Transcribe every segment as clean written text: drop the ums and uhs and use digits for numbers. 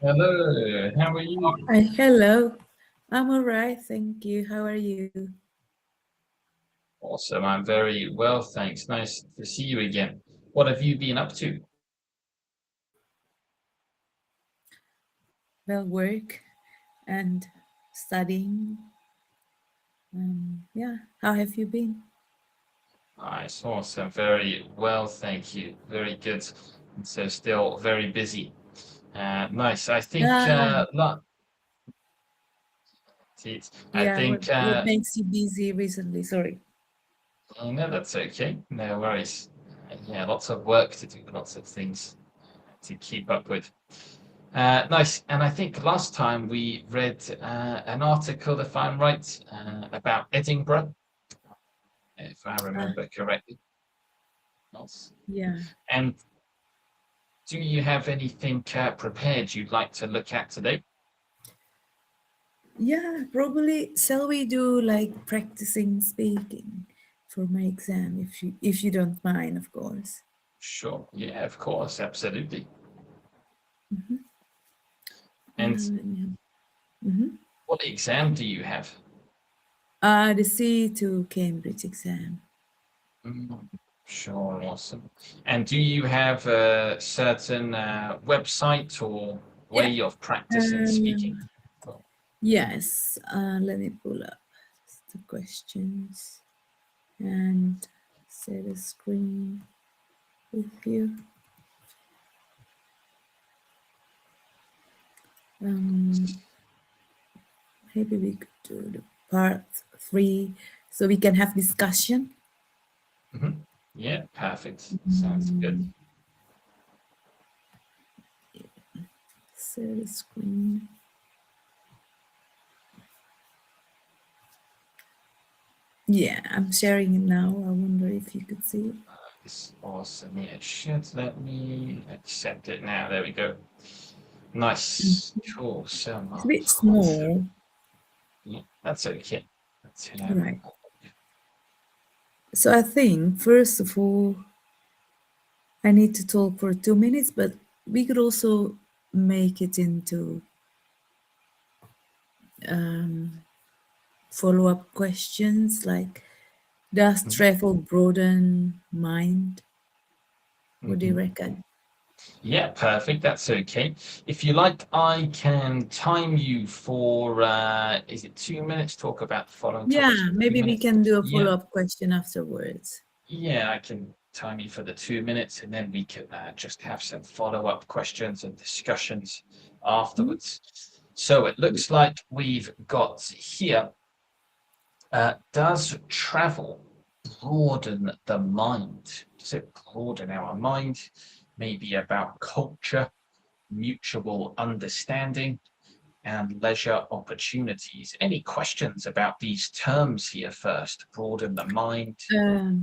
Hello, how are you? Hello, I'm all right, thank you. How are you? Awesome, I'm very well, thanks. Nice to see you again. What have you been up to? Well, work and studying. Yeah, how have you been? Nice, awesome, very well, thank you. Very good. So still very busy. Nice. I think Ah, I yeah, think what makes you busy recently? Sorry. no, that's okay. No worries. Yeah, lots of work to do, lots of things to keep up with. Nice. And I think last time we read an article, if I'm right, about Edinburgh, if I Ah, remember correctly. Nice. yeah. And do you have anything prepared you'd like to look at today? Yeah, probably shall we do like practicing speaking for my exam if you don't mind, of course. Sure. Yeah, of course. Absolutely. Mm-hmm. And Mm-hmm. what exam do you have? The C2 Cambridge exam. Mm, sure. Awesome. And do you have a certain website or Yeah. way of practicing speaking? Um, Oh, yes, let me pull up the questions and share the screen with you. Um, Maybe we could do the part 3 so we can have discussion. mhm. Yeah, perfect. Sounds good. Mm, share the screen. Yeah, I'm sharing it now. I wonder if you could see it. It's awesome. Yeah, it should let me accept it now. There we go. Nice. Cool. So It's a bit much. small, Yeah, that's okay. Let's right? So I think first of all, I need to talk for 2 minutes, but we could also make it into follow up questions like, does travel broaden mind? What do you mm-hmm. reckon? Yeah, perfect. That's okay. If you like, I can time you for is it 2 minutes? Talk about the following topics Yeah, for two maybe we minutes. can do a Yeah, follow up question afterwards. yeah, I can time you for the 2 minutes, and then we can just have some follow-up questions and discussions Hmm? afterwards. So it looks like we've got here. Does travel broaden the mind? Does it broaden our mind? Maybe about culture, mutual understanding, and leisure opportunities. Any questions about these terms here first? Broaden the mind,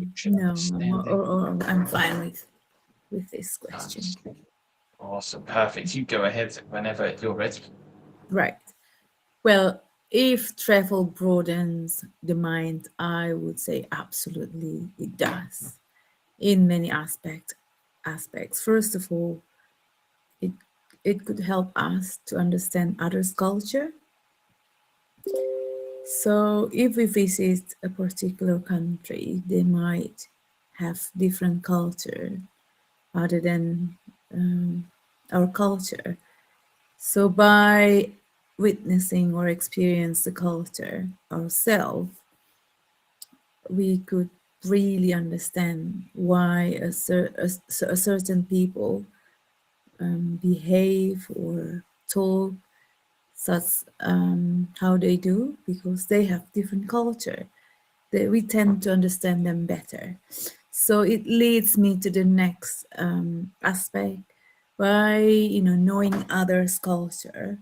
mutual No, understanding. I'm fine with this Nice. question. Awesome. Perfect. You go ahead whenever you're ready. Right. Well, if travel broadens the mind, I would say absolutely it does in many aspects. First of all, it it could help us to understand others' culture. So if we visit a particular country, they might have different culture other than our culture. So by witnessing or experience the culture ourselves, we could really understand why a certain people behave or talk such how they do because they have different culture that we tend to understand them better. So it leads me to the next aspect. By knowing others culture,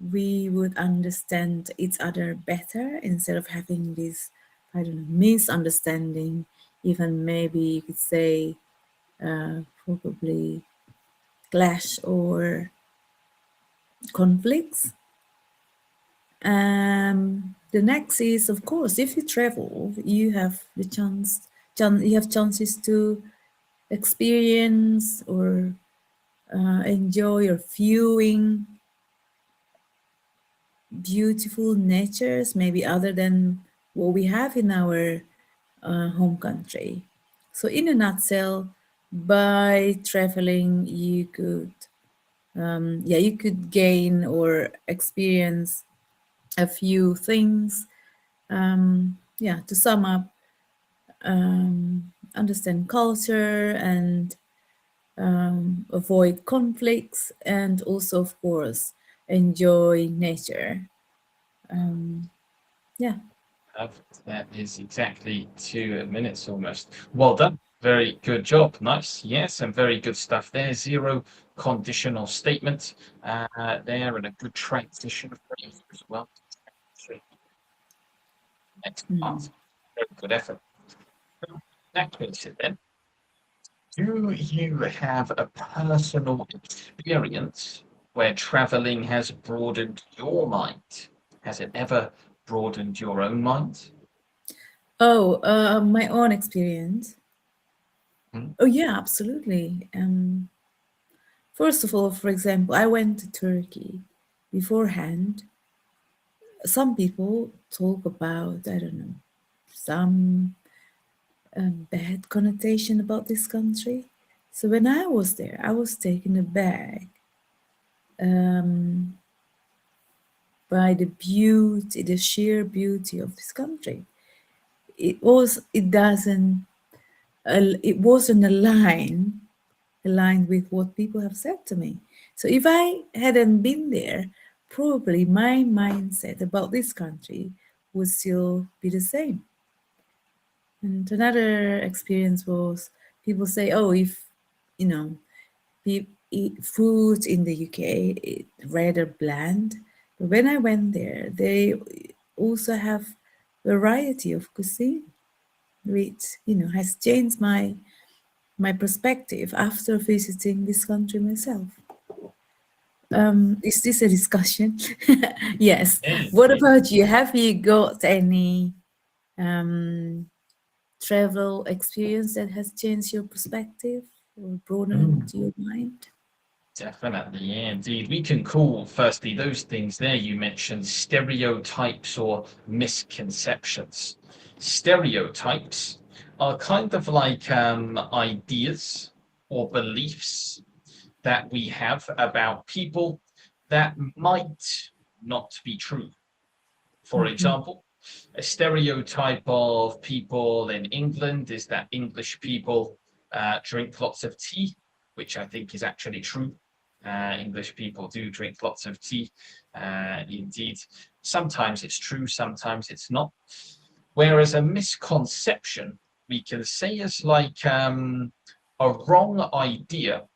we would understand each other better instead of having this, I don't know, misunderstanding. Even maybe you could say probably clash or conflicts. The next is, of course, if you travel, you have the you have chances to experience or enjoy or viewing. beautiful natures, maybe other than what we have in our home country. So, in a nutshell, by traveling, you could, yeah, you could gain or experience a few things. Yeah, to sum up, understand culture and avoid conflicts, and also, of course, enjoy nature. Yeah. Perfect. That is exactly 2 minutes almost. Well done. Very good job. Nice. Yes, and very good stuff there. Zero conditional statement there, and a good transition for you as well. Next part. Very good effort. That case then, do you have a personal experience where traveling has broadened your mind? Has it ever broadened your own mind? Oh, my own experience. Hmm? Oh, yeah, absolutely. First of all, for example, I went to Turkey beforehand. Some people talk about, I don't know, some bad connotation about this country. So when I was there, I was taken aback um, by the beauty, the sheer beauty of this country. It doesn't, it wasn't aligned with what people have said to me. So if I hadn't been there, probably my mindset about this country would still be the same. And another experience was people say, oh, if you know, eat food in the UK, rather bland. But when I went there, they also have variety of cuisine, which has changed my perspective after visiting this country myself. Is this a discussion? Yes. Yeah, What yeah. about you? Have you got any um, travel experience that has changed your perspective or broadened Mm. your mind? Definitely, yeah, indeed. We can call, firstly, those things there you mentioned stereotypes or misconceptions. Stereotypes are kind of like ideas or beliefs that we have about people that might not be true. For Mhm. example, a stereotype of people in England is that English people drink lots of tea, which I think is actually true. English people do drink lots of tea. Indeed, sometimes it's true, sometimes it's not. Whereas a misconception, we can say, is like a wrong idea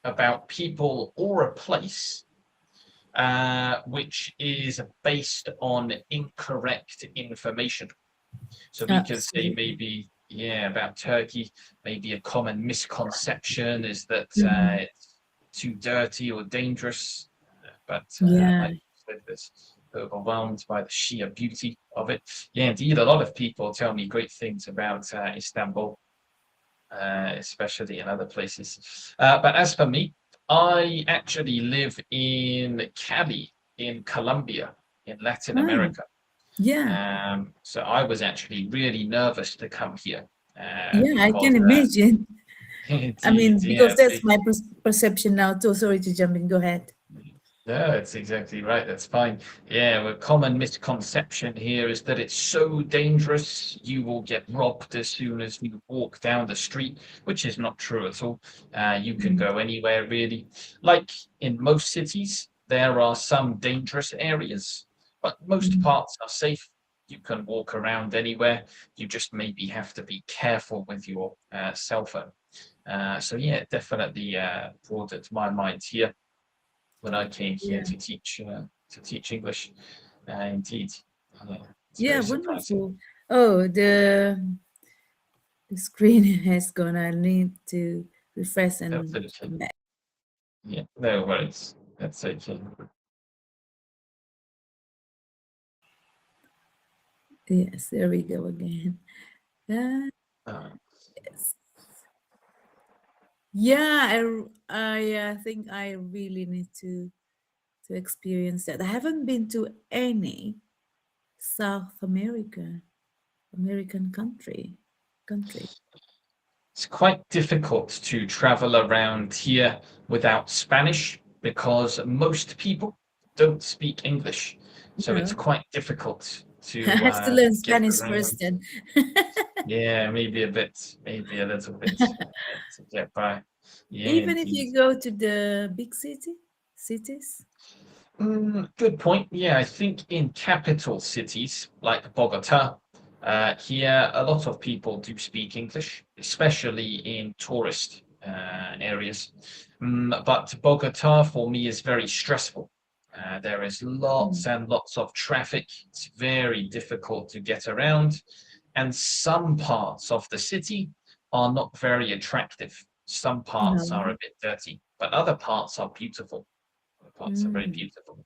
about people or a place which is based on incorrect information. So we can say Absolutely. maybe, yeah, about Turkey, maybe a common misconception is that Mhm. it's too dirty or dangerous, but Yeah. like you said, it's overwhelmed by the sheer beauty of it. Yeah, indeed, a lot of people tell me great things about Istanbul, especially in other places. But as for me, I actually live in Cali in Colombia, in Latin Ah, America. yeah. So I was actually really nervous to come here Yeah, I because can imagine. I indeed, mean, yeah, because that's my perception now too. Sorry to jump in. Go ahead. no, it's exactly right. That's fine. Yeah, a common misconception here is that it's so dangerous you will get robbed as soon as you walk down the street, which is not true at all. You can Mm, go anywhere really. Like in most cities, there are some dangerous areas, but most mm. parts are safe. You can walk around anywhere. You just maybe have to be careful with your cell phone. So yeah, definitely broadened my mind here when I came here Yeah. to teach English. Indeed, it's Yeah, very surprising. wonderful. Oh, the screen has gone. I need to refresh and Absolutely. come back. Yeah, no worries. That's okay. Yes, there we go again. Uh, Uh, yeah, I think I really need to to experience that. I haven't been to any South American country. It's quite difficult to travel around here without Spanish because most people don't speak English. So it's No, quite difficult I have to learn to get Spanish first around. then. Yeah, maybe a bit, maybe a little bit to get by. Yeah, Even if indeed. you go to the big cities. Good point. Yeah, I think in capital cities like Bogota, here a lot of people do speak English, especially in tourist areas. But Bogota for me is very stressful. There is lots Mm. and lots of traffic. It's very difficult to get around, and some parts of the city are not very attractive. Some parts are No. a bit dirty, but other parts are beautiful. The parts are very Mm. beautiful.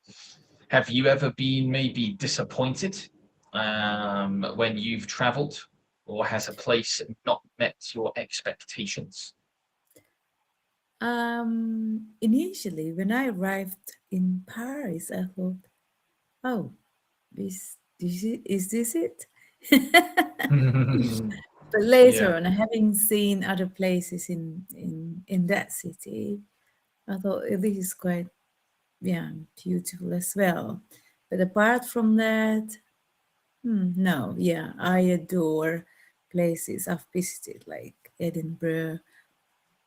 Have you ever been maybe disappointed when you've traveled, or has a place not met your expectations? Initially, when I arrived in Paris, I thought, oh, is this it? But Yeah. later on, having seen other places in that city, I thought this is quite, yeah, beautiful as well. But apart from that, no, yeah, I adore places I've visited like Edinburgh,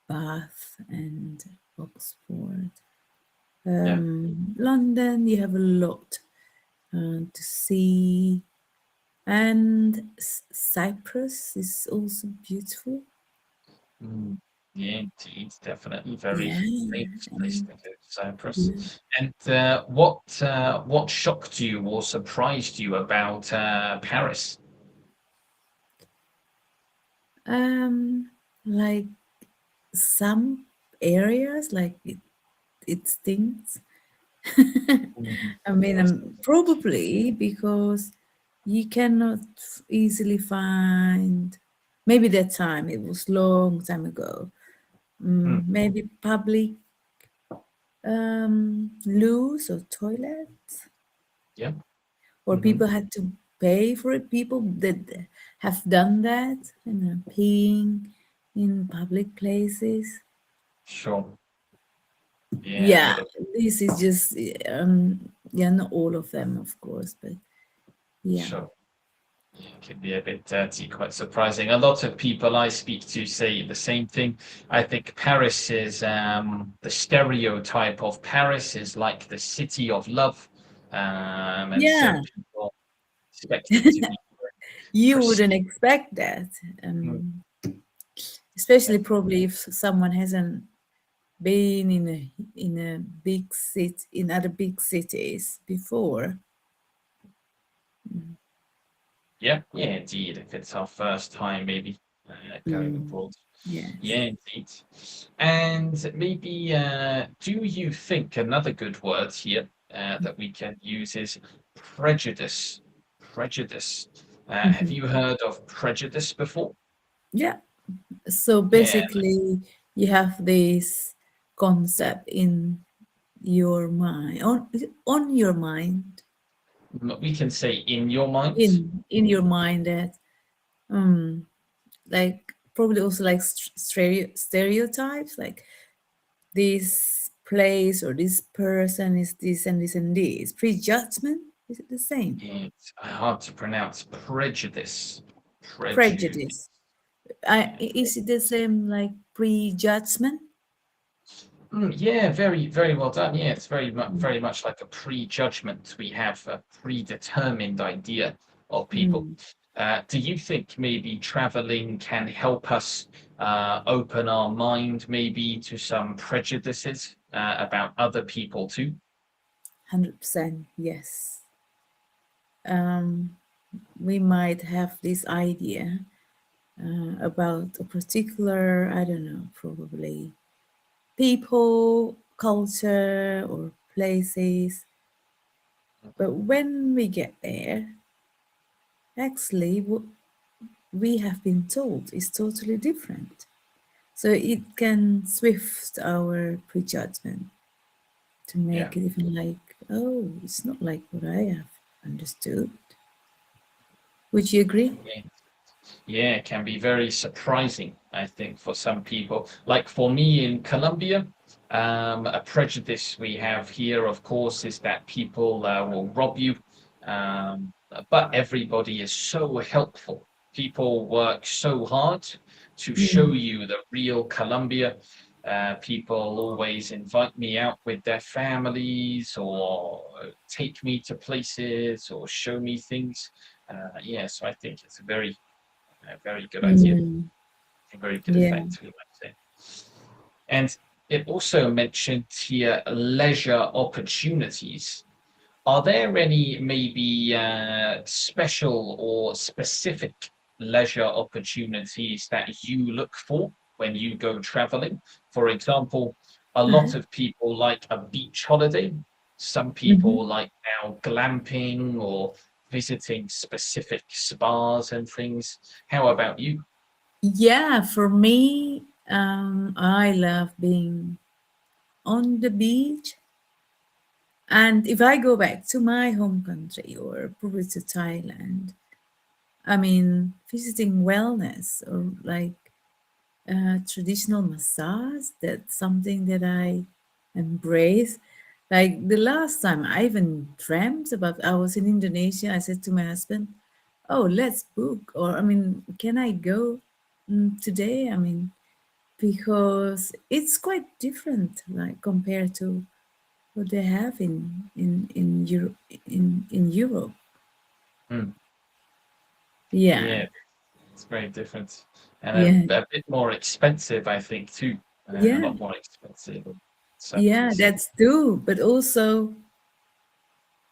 Bath, and Oxford. Yeah. London, you have a lot to see, and Cyprus is also beautiful. Mm, yeah, indeed, definitely very Yeah, famous place and to go, Cyprus. yeah. And what shocked you or surprised you about Paris? Like some areas, like it stinks. Mhm. I mean, Yes. probably because you cannot easily find. Maybe that time it was long time ago. Mm, Maybe public loos or toilets, yeah. or Hmm. people had to pay for it. People that have done that, peeing in public places. Sure. Yeah, a Yeah, little. this is just yeah, not all of them, of course, but yeah. Sure. Yeah, it can be a bit dirty, quite surprising. A lot of people I speak to say the same thing. I think Paris is the stereotype of Paris is like the city of love. And so Yeah, people expect it to be you wouldn't pristine. expect that, Mm, especially yeah. probably if someone hasn't been in a big city in other big cities before. Yeah, yeah, indeed. If it's our first time, maybe going Mm, abroad. yes. Yeah, indeed. And maybe, do you think another good word here that we can use is prejudice? Prejudice. Have Mhm. you heard of prejudice before? Yeah. So Yeah, basically, you have this concept in your mind, on your mind, we can say in your mind. in your mind that um like probably also like stereotypes, like this place or this person is this and this and this. Prejudgment, is it the same? It's hard to pronounce prejudice. Prejudice. Prejudice. Yeah. Is it the same like prejudgment? Yeah, very, very well done. Yeah, it's Mm. very much like a prejudgment. We have a predetermined idea of people. Mm. Do you think maybe traveling can help us open our mind maybe to some prejudices about other people too? 100% yes. We might have this idea about a particular, I don't know, probably people, culture, or places. But when we get there, actually, what we have been told is totally different. So it can swift our prejudgment to Yeah. make it even like, oh, it's not like what I have understood. Would you agree? Yeah. Yeah, it can be very surprising, I think, for some people. Like for me in Colombia, a prejudice we have here, of course, is that people will rob you. But everybody is so helpful. People work so hard to show Mm. you the real Colombia. People always invite me out with their families or take me to places or show me things. Yeah, so I think it's a very good idea, Mm. a very good Yeah. effect, we might say. And it also mentioned here leisure opportunities. Are there any maybe special or specific leisure opportunities that you look for when you go traveling? For example, a Uh-huh. lot of people like a beach holiday. Some people Mhm. like now glamping or visiting specific spas and things. How about you? Yeah, for me, I love being on the beach. And if I go back to my home country or probably to Thailand, I mean, visiting wellness or like traditional massage, that's something that I embrace. Like the last time I even dreamt about, I was in Indonesia, I said to my husband, oh, let's book, or I mean, can I go today? I mean, because it's quite different, like compared to what they have in Europe. In Europe, Mm, yeah, yeah, it's very different and yeah, a bit more expensive, I think, too. A yeah, lot more expensive in some yeah. cases. That's true. But also,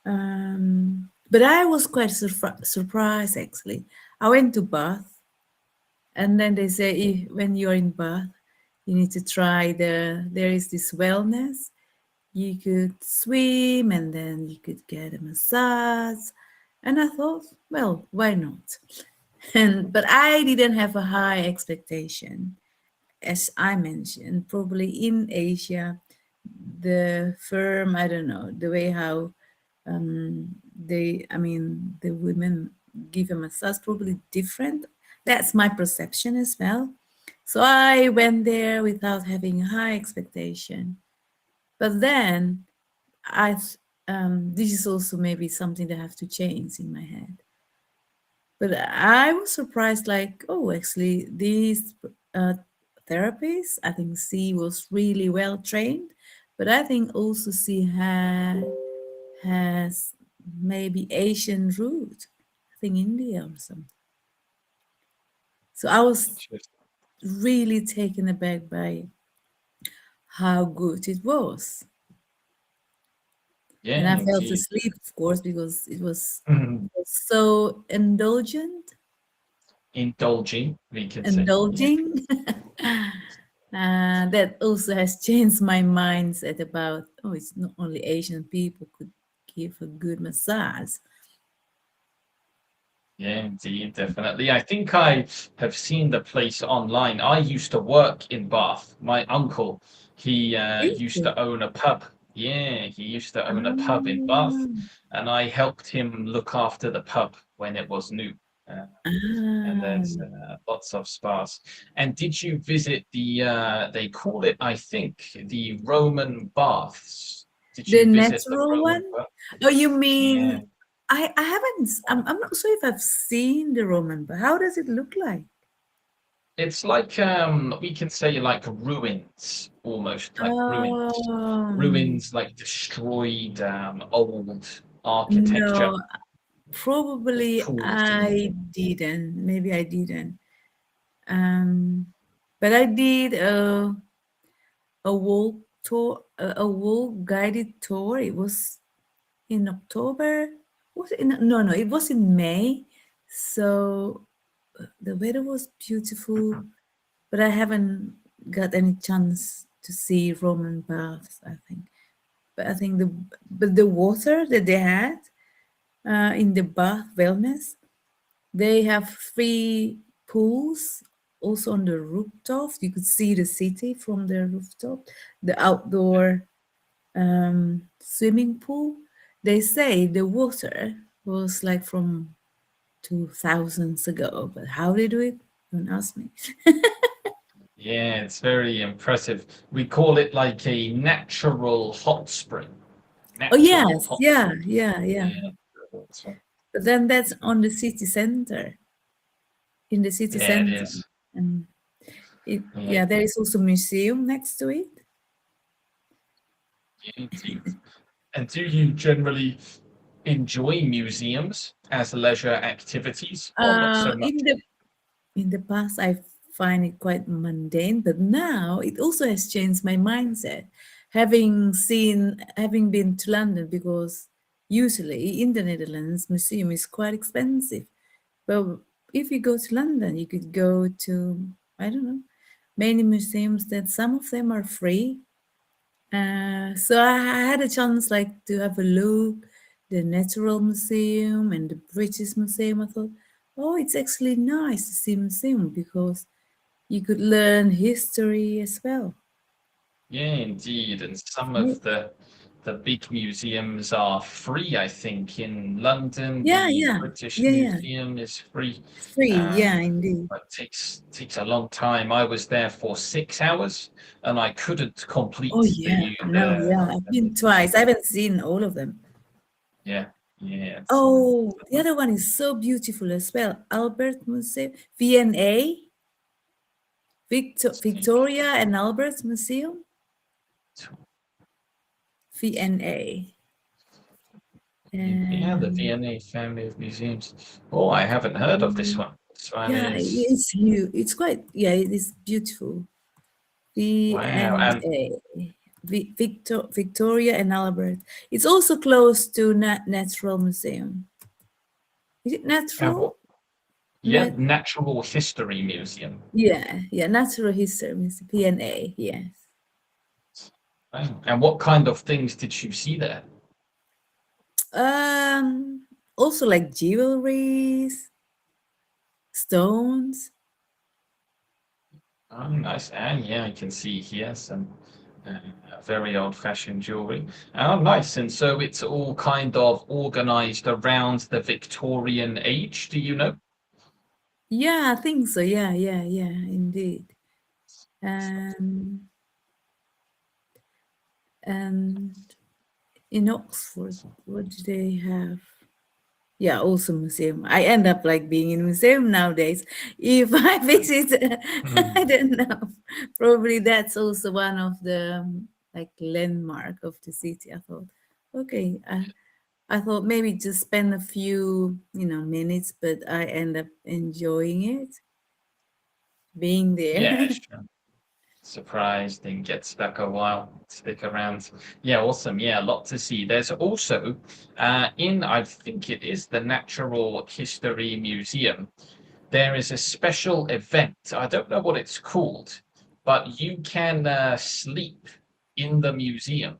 but I was quite surprised actually. I went to Bath, and then they say when you're in Bath, you need to try there is this wellness. You could swim, and then you could get a massage. And I thought, well, why not? And but I didn't have a high expectation, as I mentioned. Probably in Asia, the firm, I don't know, the way how I mean, the women give a massage probably different. That's my perception as well. So I went there without having high expectation. But then I, this is also maybe something that I have to change in my head. But I was surprised, like, oh, actually, these uh, therapists, I think she was really well trained, but I think also she has maybe Asian root, I think India or something. So I was Interesting. really taken aback by how good it was. Yeah, And I fell indeed. asleep, of course, because Mhm. it was so indulgent, Indulging, we can say. Yeah. indulging. That also has changed my mindset about, oh, it's not only Asian people could give a good massage. Yeah, indeed, definitely. I think I have seen the place online. I used to work in Bath. My uncle, he used Really? to own a pub. Yeah, he used to own a pub in Bath, Ah, and I helped him look after the pub when it was new. Uh, and there's ah, lots of spas. And did you visit they call it, I think, the Roman baths? Did the you visit the natural Roman one? bath? Oh, you Yeah. mean I haven't, I'm not sure if I've seen the Roman, but how does it look like? It's like we can say like ruins, almost like ruins. Um, Ruins like destroyed old architecture, no, the probably tools and I didn't. Maybe I didn't. Um, but I did a walk tour, a walk guided tour. It was in October. Was it in, no, no, it was in May. So the weather was beautiful, but I haven't got any chance to see Roman baths, I think. But I think the water that they had in the bath wellness, they have free pools also on the rooftop. You could see the city from the rooftop, the outdoor. swimming pool. They say the water was like from 2000s ago, but how they do it, don't ask me. Yeah, it's very impressive. We call it like a natural hot spring. Oh Natural yes, hot yeah, spring. yeah, yeah. Yeah, that's right. But then that's on the city center, in the city Yeah, it center, is. and Yeah, yeah, there is also museum next to it. indeed. And do you generally enjoy museums as leisure activities, or not so much? In the past, I find it quite mundane, but now it also has changed my mindset. Having been to London, because usually in the Netherlands, museum is quite expensive. But if you go to London, you could go to, I don't know, many museums that some of them are free. So I had a chance like to have a look, the Natural Museum and the British Museum. I thought, oh, it's actually nice to see museum because you could learn history as well. Yeah, indeed. And some Yeah, of the big museums are free, I think. In London, yeah, the yeah, British yeah, yeah. Museum is free. It's free. Um, Yeah, indeed. but takes a long time. I was there for 6 hours, and I couldn't Oh complete yeah, no, yeah. I've the been twice. I haven't seen all of them. yeah, yeah. Oh, the other one is so beautiful as well. Albert Museum, V&A, Let's take Victoria and Albert Museum, V&A. yeah, the Um, V&A family of museums. Oh, I haven't heard of this one. This one yeah, is it's huge. It's quite, yeah, it is beautiful. wow. And V&A, Victoria and Albert. It's also close to Natural Museum. Is it what? Natural? Yeah, Nat Natural History Museum. yeah, yeah, Natural History Museum, V&A, yes. Wow. And what kind of things did you see there? Also like jewelries, stones. Oh, nice. And yeah, I can see here some uh, very old-fashioned jewelry. Oh, nice. And so it's all kind of organized around the Victorian age, do you know? Yeah, I think so. Yeah, yeah, yeah, indeed. Um, and in Oxford, what do they have? Yeah, also museum. I end up like being in museum nowadays. If I visit, I Mhm. don't know. Probably that's also one of the like landmark of the city. I thought, okay, I thought maybe just spend a few, minutes, but I end up enjoying it, being Yeah, there. sure. Surprised and get stuck a while, stick around. Yeah, awesome. Yeah, a lot to see. There's also I think it is the Natural History Museum. There is a special event. I don't know what it's called, but you can sleep in the museum.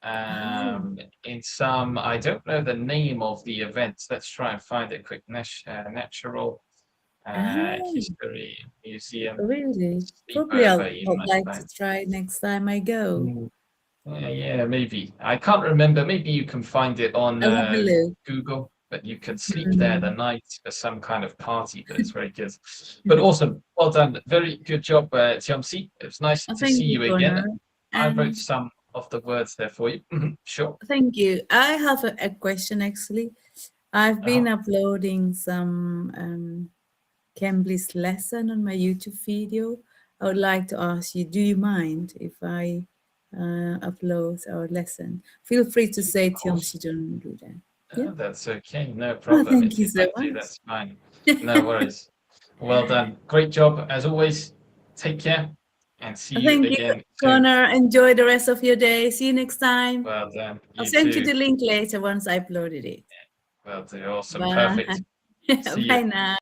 Oh, In some, I don't know the name of the event. Let's try and find it quick. Natural oh, History Museum really? Probably sleepover, you I'd might like to find. try next time I go. Mm, yeah, maybe. I can't remember. Maybe you can find it on I'll have a look. Google, but you can sleep there the Mm. night for some kind of party, but it's very good. But awesome. Well done. Very good job, Tiamsi. It was nice to see Thank you, you again. Connor. I wrote And some of the words there for you. Sure. thank you. I have a question actually. I've Uh-huh. been uploading some Cambly's lesson on my YouTube video. I would like to ask you, do you mind if I upload our lesson? Feel free to Of say, course. Tiomsi, don't do that. Yeah. That's okay. No Oh, problem. thank If you you'd so like to, much. that's fine. No worries. Well done. Great job as always. Take care and see you Thank you, again soon. Connor. Enjoy the rest of your day. See you next time. Well done. I'll You send you too. the link later once I uploaded it. Well done. Awesome. Bye. Perfect. See you. Bye now.